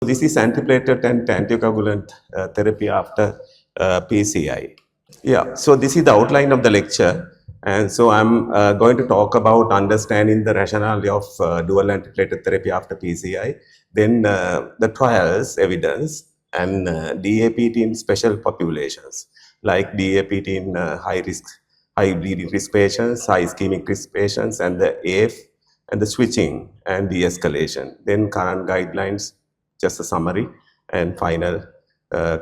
This is antiplatelet and anticoagulant therapy after PCI. Yeah, so this is the outline of the lecture. And so I'm going to talk about understanding the rationale of dual antiplatelet therapy after PCI, then the trials, evidence, and DAPT in special populations, like DAPT in high bleeding risk patients, high ischemic risk patients, and the AF, and the switching and de-escalation. Then current guidelines, just a summary, and final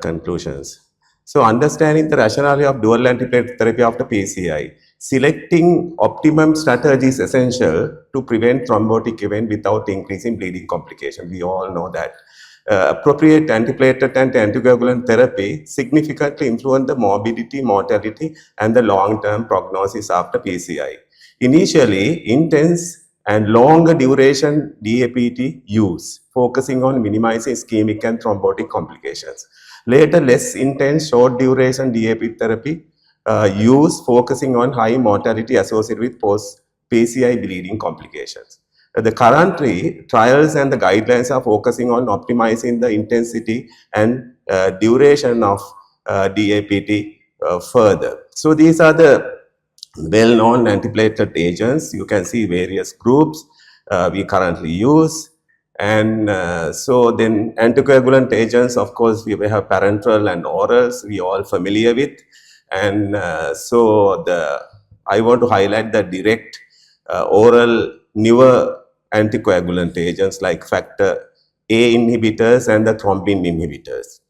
conclusions. So understanding the rationale of dual antiplatelet therapy after PCI, selecting optimum strategy is essential to prevent thrombotic event without increasing bleeding complication. We all know that. Appropriate antiplatelet and anticoagulant therapy significantly influence the morbidity, mortality, and the long-term prognosis after PCI. Initially, intense and longer duration DAPT use, focusing on minimizing ischemic and thrombotic complications. Later, less intense, short duration DAPT therapy use, focusing on high mortality associated with post-PCI bleeding complications. The currently trials and the guidelines are focusing on optimizing the intensity and duration of DAPT further. So these are the well-known antiplatelet agents. You can see various groups we currently use. And so then anticoagulant agents, of course, we have parenteral and orals, we all familiar with. And so I want to highlight the direct oral newer anticoagulant agents like factor A inhibitors and the thrombin inhibitors.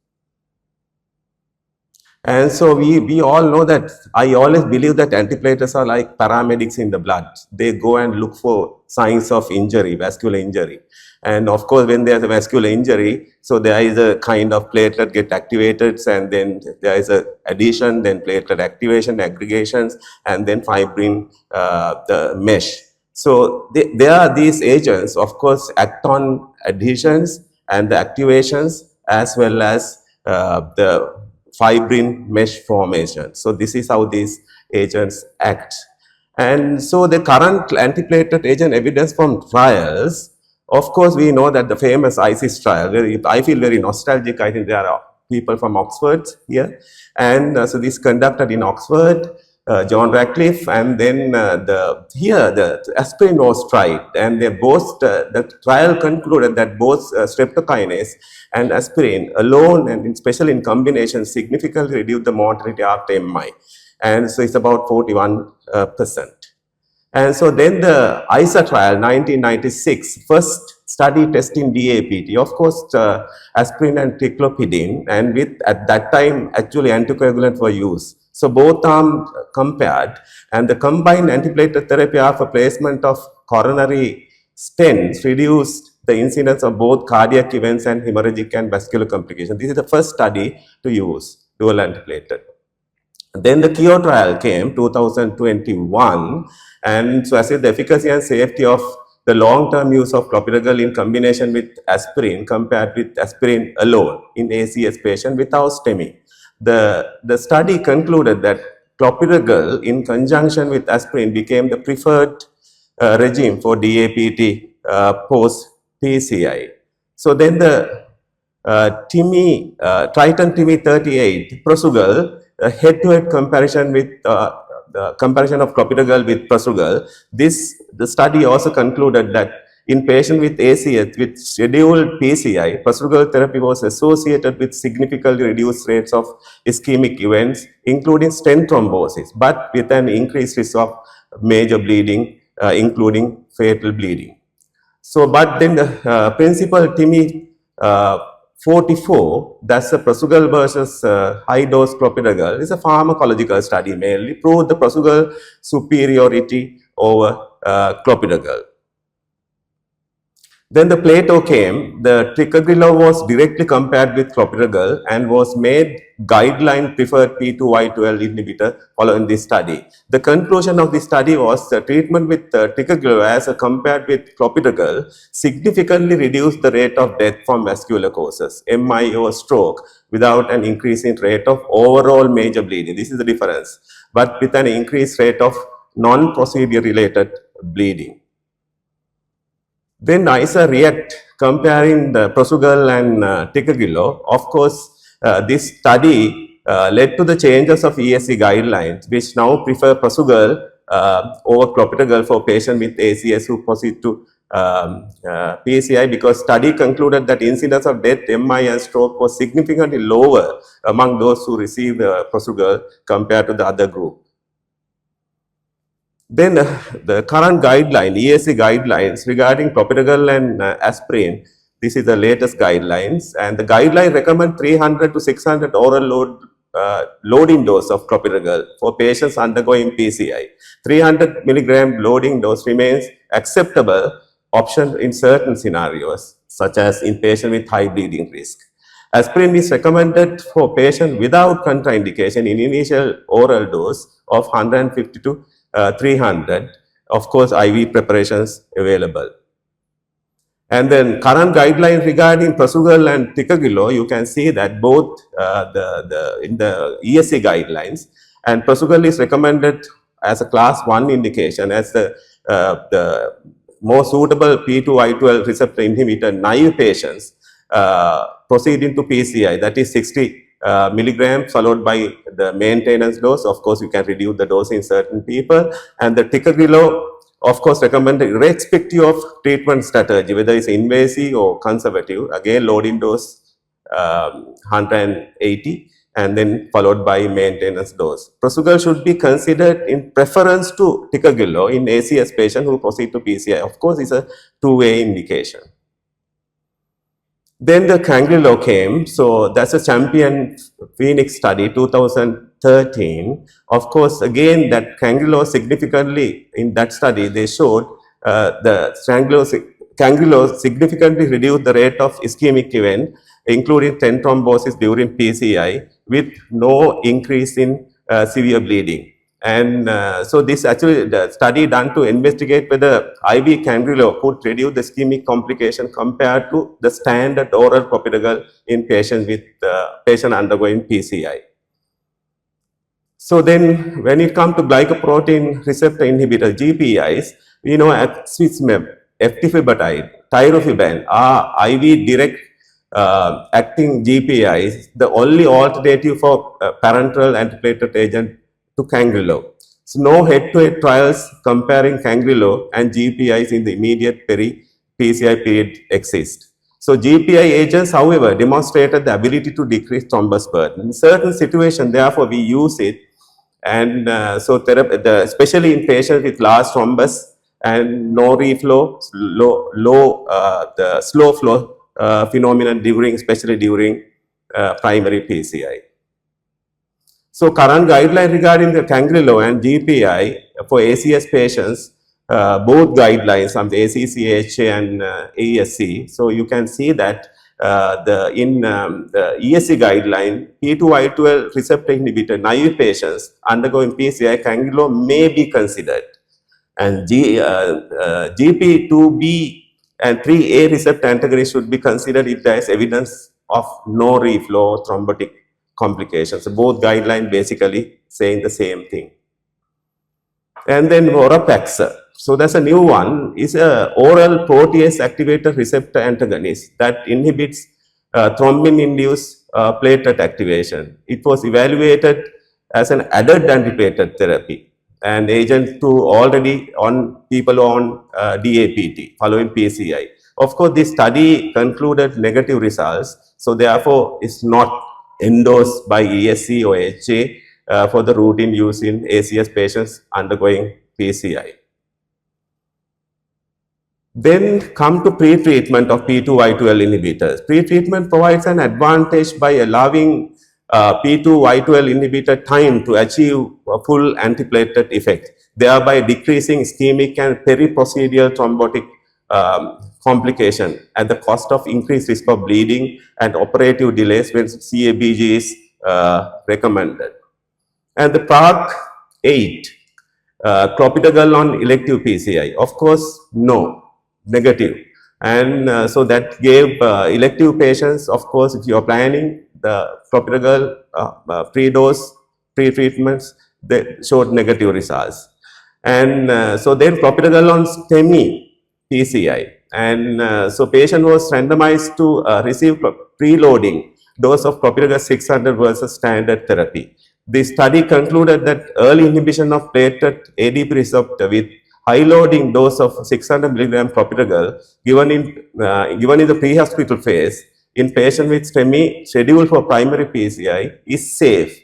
And so we all know that, I always believe that antiplatelets are like paramedics in the blood. They go and look for signs of injury, vascular injury. And of course, when there's a vascular injury, so there is a kind of platelet get activated, and then there is a addition, then platelet activation, aggregations, and then fibrin, the mesh. So there are these agents, of course, act on adhesions and the activations, as well as the fibrin mesh formation. So this is how these agents act. And so the current antiplatelet agent evidence from trials, of course, we know that the famous ISIS trial, I feel very nostalgic. I think there are people from Oxford here. And so this conducted in Oxford, John Radcliffe, and then the aspirin was tried, and they both, the trial concluded that both streptokinase and aspirin alone, and especially in combination, significantly reduced the mortality after MI. And so it's about 41%. And so then the ISA trial, 1996, first study testing DAPT, of course, aspirin and triclopyrin, and with, at that time, actually anticoagulant were used. So both arms compared, and the combined antiplatelet therapy after placement of coronary stents reduced the incidence of both cardiac events and hemorrhagic and vascular complications. This is the first study to use dual antiplatelet. Then the KIO trial came 2021, and so assess the efficacy and safety of the long-term use of clopidogrel in combination with aspirin compared with aspirin alone in ACS patient without STEMI. The study concluded that clopidogrel in conjunction with aspirin became the preferred regime for DAPT post-PCI. So then the Triton TIMI 38, Prosugal, head-to-head comparison with the comparison of clopidogrel with Prosugal. The study also concluded that in patients with ACS with scheduled PCI, Prosugal therapy was associated with significantly reduced rates of ischemic events, including stent thrombosis, but with an increased risk of major bleeding, including fatal bleeding. So, but then the principal TIMI 44, that's the Prosugal versus high-dose clopidogrel, is a pharmacological study mainly, proved the Prosugal superiority over clopidogrel. Then the Plato came, the ticagrelor was directly compared with clopidogrel and was made guideline preferred P2Y12 inhibitor following this study. The conclusion of this study was the treatment with ticagrelor as compared with clopidogrel significantly reduced the rate of death from vascular causes, MI or stroke, without an increase in rate of overall major bleeding. This is the difference, but with an increased rate of non-procedure related bleeding. Then ISA REACT comparing the Prosugal and Ticagrelor. Of course, this study led to the changes of ESC guidelines, which now prefer Prosugal over clopidogrel for patients with ACS who proceed to PCI, because study concluded that incidence of death, MI and stroke was significantly lower among those who received Prosugal compared to the other group. Then the current guideline, ESC guidelines regarding clopidogrel and aspirin, this is the latest guidelines, and the guideline recommend 300 to 600 oral loading dose of clopidogrel for patients undergoing PCI. 300 milligram loading dose remains acceptable option in certain scenarios, such as in patients with high bleeding risk. Aspirin is recommended for patients without contraindication in initial oral dose of 150 to 300. Of course, IV preparations available. And then current guidelines regarding Prosugal and Ticagrelor, you can see that both in the ESC guidelines, and Prosugal is recommended as a class 1 indication as the more suitable P2Y12 receptor inhibitor naive patients proceeding to PCI, that is 60 milligrams followed by the maintenance dose. Of course, you can reduce the dose in certain people. And the Ticagrelor, of course, recommended irrespective of treatment strategy, whether it's invasive or conservative. Again, loading dose 180 and then followed by maintenance dose. Prosugal should be considered in preference to Ticagrelor in ACS patient who proceed to PCI. Of course, it's a two-way indication. Then the Cangrelor came, so that's a Champion Phoenix study, 2013. Of course, again, that Cangrelor significantly, in that study, they showed the Cangrelor significantly reduced the rate of ischemic event, including 10 thrombosis during PCI, with no increase in severe bleeding. And so this actually the study done to investigate whether IV Cangrelor could reduce the ischemic complication compared to the standard oral clopidogrel in patients with patient undergoing PCI. So then when it comes to glycoprotein receptor inhibitor, GPIs, we know Axicimab, eftifibatide, tirofiban are IV direct acting GPIs, the only alternative for parenteral antiplatelet agent to Cangrelor. So no head-to-head trials comparing Cangrelor and GPIs in the immediate peri-PCI period exist. So GPI agents, however, demonstrated the ability to decrease thrombus burden. In certain situations, therefore, we use it, and especially in patients with large thrombus and no reflow, the slow flow phenomenon especially during primary PCI. So current guideline regarding the Cangrelor and GPI for ACS patients, both guidelines from the ACCHA and ASC. So you can see that in the ESC guideline, P2Y12 receptor inhibitor naive patients undergoing PCI, Cangrelor may be considered. And GP2B and 3A receptor antagonist should be considered if there is evidence of no reflow thrombotic complications. So both guidelines basically saying the same thing. And then Vorapax. So that's a new one. It's a oral protease activator receptor antagonist that inhibits thrombin-induced platelet activation. It was evaluated as an added antiplatelet therapy and agent to already on people on DAPT following PCI. Of course, this study concluded negative results. So therefore, it's not endorsed by ESC or HA for the routine use in ACS patients undergoing PCI. Then come to pre-treatment of P2Y12 inhibitors. Pre-treatment provides an advantage by allowing P2Y12 inhibitor time to achieve a full antiplatelet effect, thereby decreasing ischemic and periprocedural thrombotic complication at the cost of increased risk of bleeding and operative delays when CABG is recommended. And the Part 8, clopidogrel on elective PCI, of course, no, negative. And so that gave elective patients, of course, if you are planning the clopidogrel pre-dose, pre-treatments, they showed negative results. And so then clopidogrel on STEMI PCI, And so patient was randomized to receive preloading dose of clopidogrel 600 versus standard therapy. The study concluded that early inhibition of platelet ADP receptor with high loading dose of 600 milligram clopidogrel given in the pre-hospital phase in patient with STEMI scheduled for primary PCI is safe.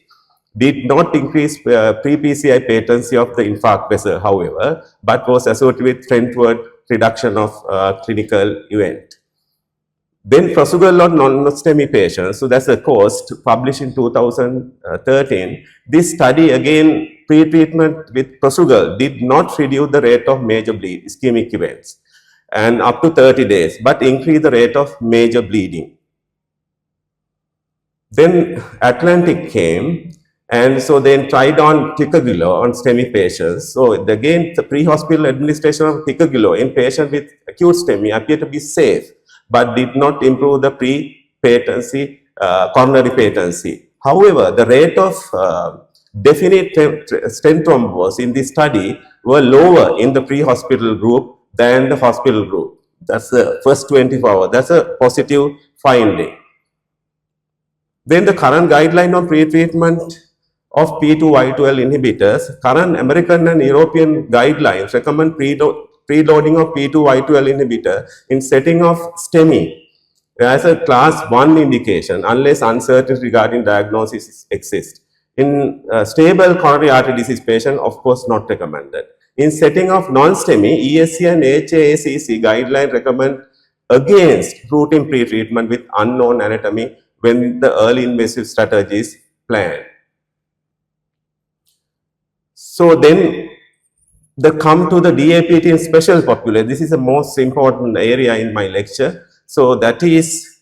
Did not increase pre-PCI patency of the infarct vessel, however, but was associated with trendward reduction of clinical event. Then Prasugal on non-STEMI patients, so that's a cost published in 2013. This study again, pre-treatment with Prasugal did not reduce the rate of major ischemic events and up to 30 days, but increase the rate of major bleeding. Then Atlantic came, and so then tried on ticagrelor on STEMI patients. So again, the pre-hospital administration of ticagrelor in patients with acute STEMI appeared to be safe, but did not improve the pre-patency, coronary patency. However, the rate of definite stent thrombus in this study were lower in the pre-hospital group than the hospital group. That's the first 24 hours. That's a positive finding. Then the current guideline on pre-treatment of P2Y12 inhibitors, current American and European guidelines recommend preloading of P2Y12 inhibitor in setting of STEMI as a class 1 indication unless uncertainty regarding diagnosis exists. In stable coronary artery disease patient, of course, not recommended. In setting of non-STEMI, ESC and HACC guidelines recommend against routine pre-treatment with unknown anatomy when the early invasive strategy is planned. So then come to the DAPT in special population. This is the most important area in my lecture. So that is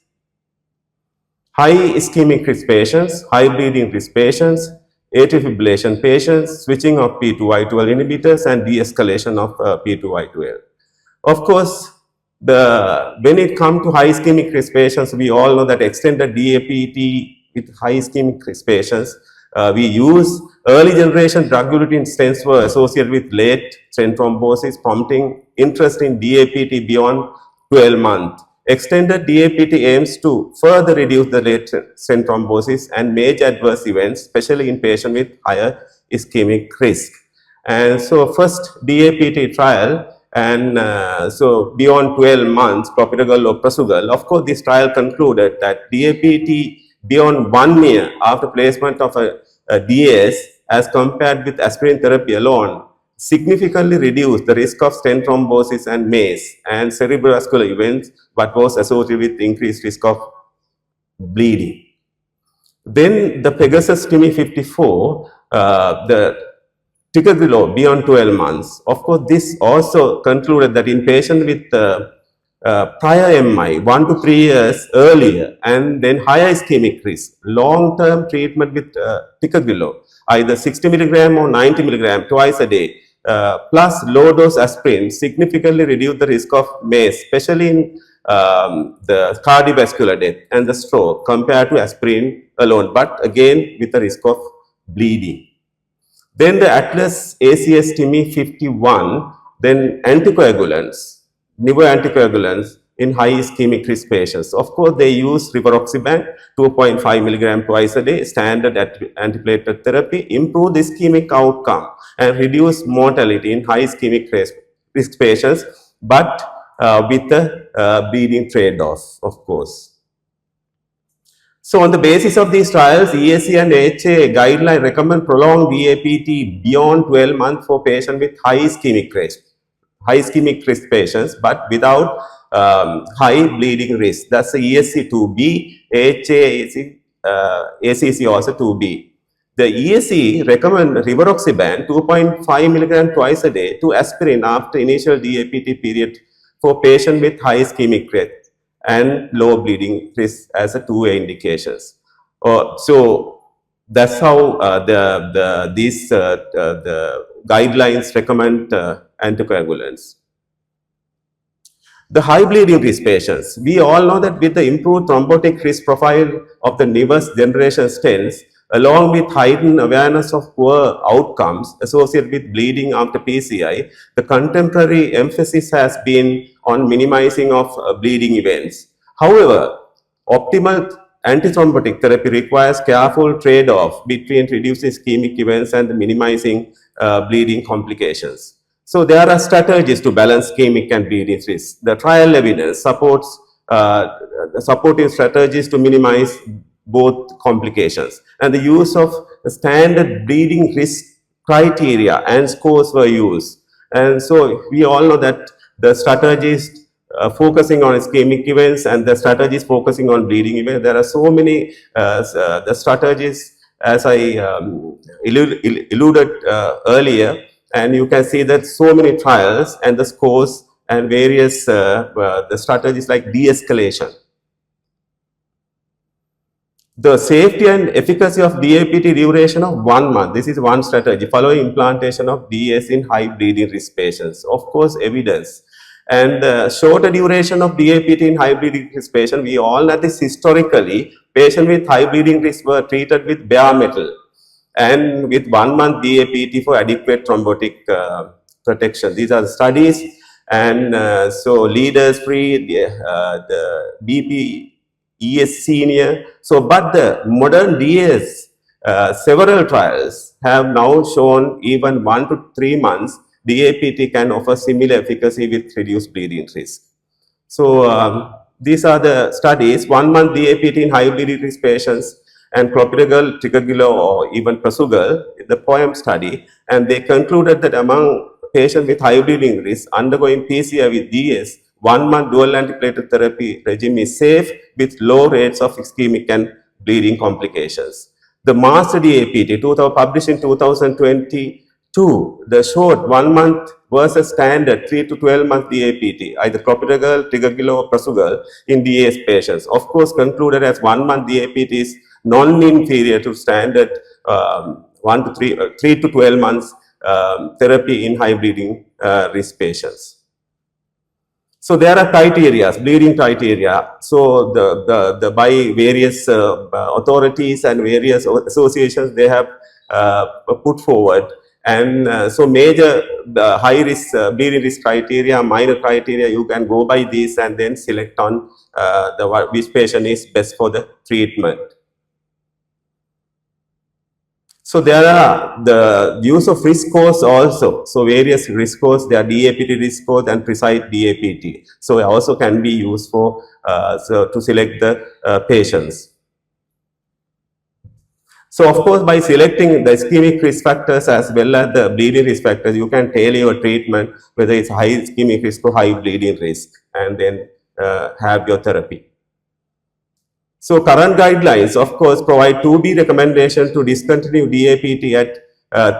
high ischemic risk patients, high bleeding risk patients, atrial fibrillation patients, switching of P2Y12 inhibitors and de-escalation of P2Y12. Of course, when it comes to high ischemic risk patients, we all know that extended DAPT with high ischemic risk patients, we use early generation drug-eluting stents were associated with late stent thrombosis, prompting interest in DAPT beyond 12 months. Extended DAPT aims to further reduce the late stent thrombosis and major adverse events, especially in patients with higher ischemic risk. And so first DAPT trial, and so beyond 12 months, clopidogrel or Prasugal. Of course, this trial concluded that DAPT beyond 1 year after placement of a DAS as compared with aspirin therapy alone significantly reduced the risk of stent thrombosis and MACE and cerebrovascular events, but was associated with increased risk of bleeding. Then the Pegasus STEMI 54, the ticagrelor beyond 12 months. Of course, this also concluded that in patients with prior MI, 1 to 3 years earlier, and then higher ischemic risk, long-term treatment with ticagrelor, either 60 milligram or 90 milligram twice a day, plus low-dose aspirin significantly reduce the risk of MACE, especially in the cardiovascular death and the stroke compared to aspirin alone, but again with the risk of bleeding. Then the Atlas ACS STEMI 51, then anticoagulants, newer anticoagulants in high ischemic risk patients. Of course, they use rivaroxaban 2.5 milligram twice a day, standard antiplatelet therapy, improve the ischemic outcome and reduce mortality in high ischemic risk patients, but with a bleeding trade-off, of course. So on the basis of these trials, ESC and HA guideline recommend prolonged DAPT beyond 12 months for patients with high ischemic risk patients, but without high bleeding risk. That's the ESC 2B, HA, ACC also 2B. The ESC recommend rivaroxaban 2.5 milligram twice a day to aspirin after initial DAPT period for patients with high ischemic risk and low bleeding risk as a 2A indications. So that's how the guidelines recommend anticoagulants. The high bleeding risk patients, we all know that with the improved thrombotic risk profile of the newest generation stents, along with heightened awareness of poor outcomes associated with bleeding after PCI, the contemporary emphasis has been on minimizing of bleeding events. However, optimal antithrombotic therapy requires careful trade-off between reducing ischemic events and minimizing bleeding complications. So there are strategies to balance ischemic and bleeding risk. The trial evidence supports supportive strategies to minimize both complications, and the use of standard bleeding risk criteria and scores were used. And so we all know that the strategies focusing on ischemic events and the strategies focusing on bleeding events, there are so many the strategies, as I alluded earlier, and you can see that so many trials and the scores and various the strategies like de-escalation. The safety and efficacy of DAPT duration of 1 month. This is one strategy following implantation of DS in high bleeding risk patients. Of course, evidence. And shorter duration of DAPT in high bleeding risk patients, we all know this historically, patients with high bleeding risk were treated with bare metal and with 1 month DAPT for adequate thrombotic protection. These are the studies, and so leaders free, the BP ES senior. So, but the modern DS, several trials have now shown even 1 to 3 months DAPT can offer similar efficacy with reduced bleeding risk. So, these are the studies: 1 month DAPT in high bleeding risk patients and clopidogrel, ticagrelor, or even prasugrel, the POEM study, and they concluded that among patients with high bleeding risk undergoing PCI with DS, 1 month dual antiplatelet therapy regime is safe with low rates of ischemic and bleeding complications. The master DAPT, published in 2022, the short 1 month versus standard 3 to 12 month DAPT, either clopidogrel, ticagrelor, or prasugrel in DS patients, of course concluded as 1 month DAPT is non-inferior to standard 3 to 12 months therapy in high bleeding risk patients. So there are criteria, bleeding criteria. So the by various authorities and various associations, they have put forward. And so major high risk bleeding risk criteria, minor criteria, you can go by these and then select on which patient is best for the treatment. So there are the use of risk scores also. So various risk scores, there are DAPT risk scores and precise DAPT. So also can be used for to select the patients. So of course, by selecting the ischemic risk factors as well as the bleeding risk factors, you can tailor your treatment, whether it's high ischemic risk or high bleeding risk, and then have your therapy. So current guidelines, of course, provide 2B recommendation to discontinue DAPT at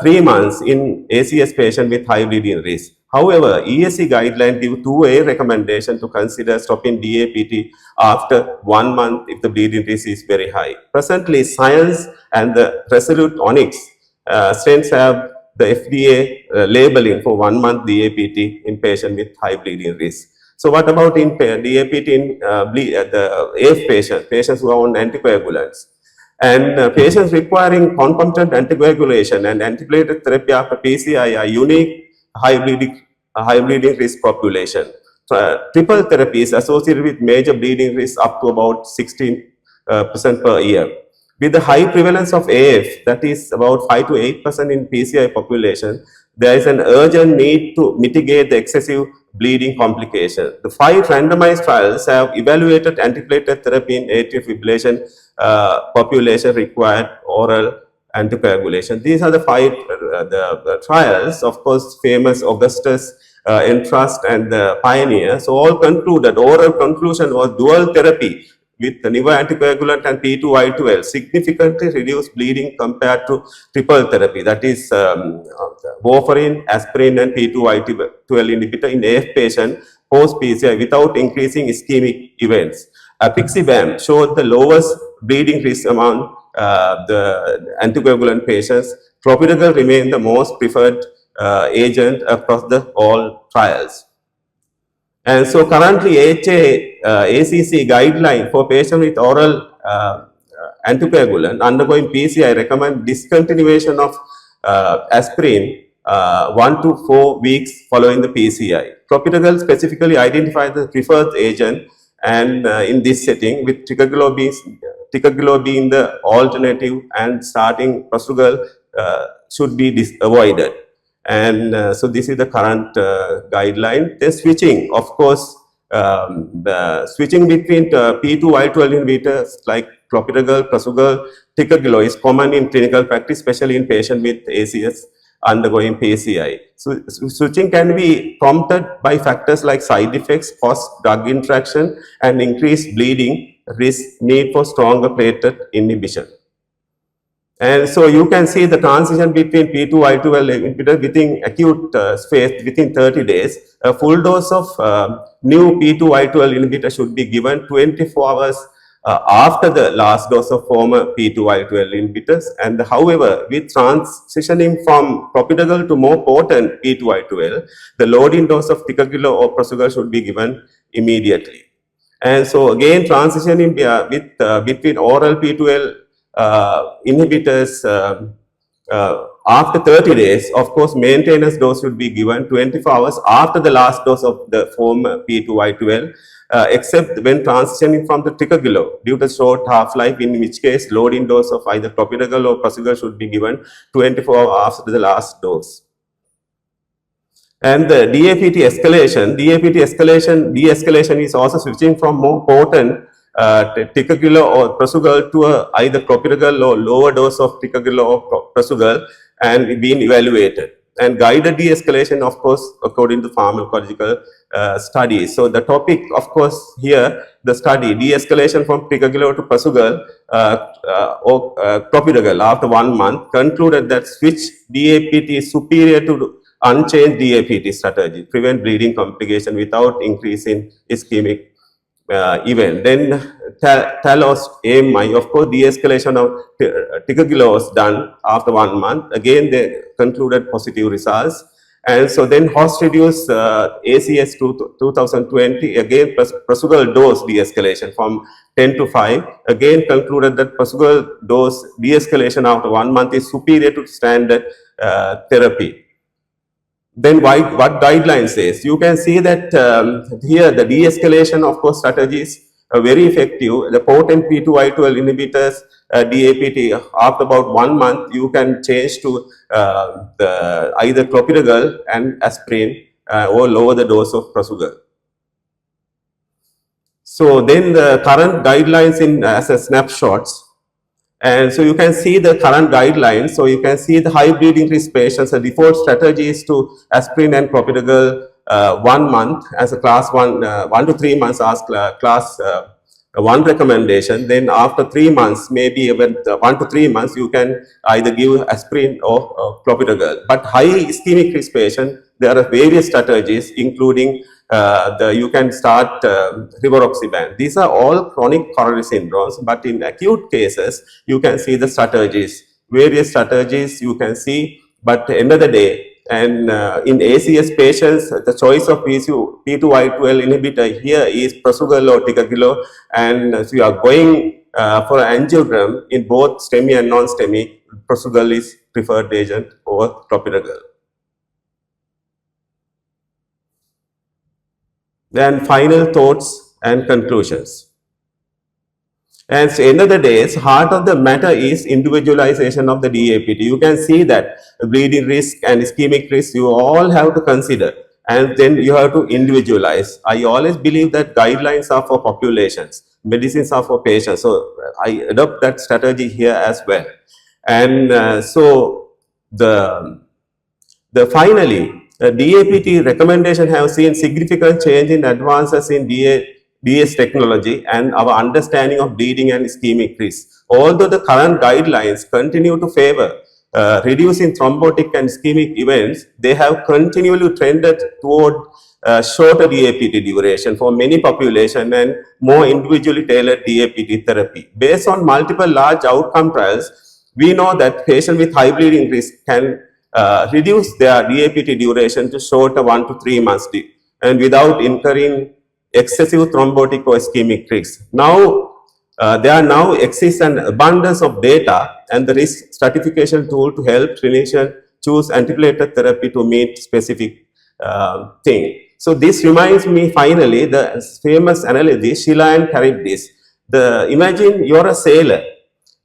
3 months in ACS patient with high bleeding risk. However, ESC guidelines give 2A recommendation to consider stopping DAPT after 1 month if the bleeding risk is very high. Presently, Science and the Resolute Onyx stents have the FDA labeling for 1 month DAPT in patient with high bleeding risk. So what about in DAPT in the AF patients who are on anticoagulants? And patients requiring concomitant anticoagulation and antiplatelet therapy after PCI are unique high bleeding risk population. Triple therapy is associated with major bleeding risk up to about 16% per year. With the high prevalence of AF, that is about 5 to 8% in PCI population, there is an urgent need to mitigate the excessive bleeding complication. The 5 randomized trials have evaluated antiplatelet therapy in atrial fibrillation population required oral anticoagulation. These are the 5 the trials, of course, famous Augustus, Entrust, and the Pioneer. So all concluded, oral conclusion was dual therapy with the nivo anticoagulant and P2Y12 significantly reduced bleeding compared to triple therapy, that is warfarin, aspirin, and P2Y12 inhibitor in AF patient post PCI without increasing ischemic events. Apixaban showed the lowest bleeding risk among the anticoagulant patients. Clopidogrel remained the most preferred agent across all trials. And so currently ACC guideline for patients with oral anticoagulant undergoing PCI recommend discontinuation of aspirin 1 to 4 weeks following the PCI. Clopidogrel specifically identified the preferred agent, and in this setting with ticagrelor being the alternative and starting prasugrel should be avoided. And so this is the current guideline. Then switching, of course, the switching between P2Y12 inhibitors like clopidogrel, prasugrel, ticagrelor is common in clinical practice, especially in patients with ACS undergoing PCI. So switching can be prompted by factors like side effects, post-drug interaction, and increased bleeding risk, need for stronger platelet inhibition. And so you can see the transition between P2Y12 inhibitor within acute phase within 30 days. A full dose of new P2Y12 inhibitor should be given 24 hours after the last dose of former P2Y12 inhibitors. And however, with transitioning from clopidogrel to more potent P2Y12, the loading dose of ticagrelor or prasugrel should be given immediately. And so again, transitioning between oral P2L inhibitors after 30 days, of course, maintenance dose should be given 24 hours after the last dose of the former P2Y12, except when transitioning from the ticagrelor due to short half-life, in which case loading dose of either clopidogrel or prasugrel should be given 24 hours after the last dose. And the DAPT escalation, de-escalation is also switching from more potent ticagrelor or prasugrel to either clopidogrel or lower dose of ticagrelor or prasugrel and being evaluated. And guided de-escalation, of course, according to pharmacological studies. So the topic, of course, here, the study, de-escalation from ticagrelor to prasugrel or clopidogrel after 1 month concluded that switch DAPT is superior to unchanged DAPT strategy, prevent bleeding complication without increasing ischemic event. Then Talos AMI, of course, de-escalation of ticagrelor was done after 1 month. Again, they concluded positive results. And so then host reduced ACS 2020, again prasugrel dose de-escalation from 10 to 5. Again concluded that prasugrel dose de-escalation after 1 month is superior to standard therapy. Then what guidelines says? You can see that here the de-escalation, of course, strategies are very effective. The potent P2Y12 inhibitors, DAPT, after about 1 month, you can change to either clopidogrel and aspirin or lower the dose of prasugrel. So then the current guidelines as a snapshots. And so you can see the current guidelines. So you can see the high bleeding risk patients. The default strategy is to aspirin and clopidogrel 1 month as a class 1, 1 to 3 months as class 1 recommendation. Then after 3 months, maybe even 1 to 3 months, you can either give aspirin or clopidogrel. But high ischemic risk patient, there are various strategies, including you can start rivaroxaban. These are all chronic coronary syndromes, but in acute cases, you can see the strategies, various strategies you can see, but at the end of the day, and in ACS patients, the choice of P2Y12 inhibitor here is prasugrel or ticagrelor, and so you are going for angiogram in both STEMI and non-STEMI, prasugrel is preferred agent over clopidogrel. Then final thoughts and conclusions. And at the end of the day, heart of the matter is individualization of the DAPT. You can see that bleeding risk and ischemic risk, you all have to consider, and then you have to individualize. I always believe that guidelines are for populations, medicines are for patients. So I adopt that strategy here as well. And so finally, the DAPT recommendation have seen significant change in advances in DS technology and our understanding of bleeding and ischemic risk. Although the current guidelines continue to favor reducing thrombotic and ischemic events, they have continually trended toward shorter DAPT duration for many populations and more individually tailored DAPT therapy. Based on multiple large outcome trials, we know that patients with high bleeding risk can reduce their DAPT duration to shorter 1 to 3 months and without incurring excessive thrombotic or ischemic risk. Now, there now exists an abundance of data and the risk stratification tool to help clinicians choose antiplatelet therapy to meet specific thing. So this reminds me finally the famous analogy Sheila and Charybdis. Imagine you're a sailor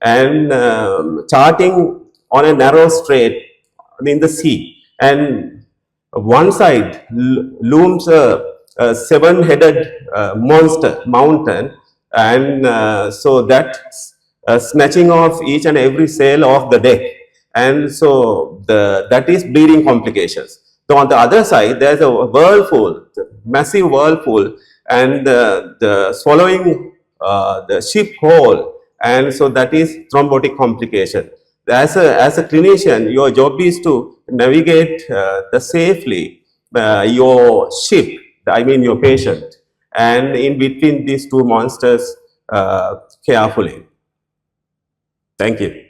and charting on a narrow strait in the sea, and one side looms a seven-headed monster mountain, and so that snatching off each and every sail off the deck, and so that is bleeding complications. So on the other side, there's a whirlpool, massive whirlpool, and the swallowing the ship whole, and so that is thrombotic complication. As a clinician, your job is to navigate the safely your ship, I mean your patient, and in between these two monsters carefully. Thank you.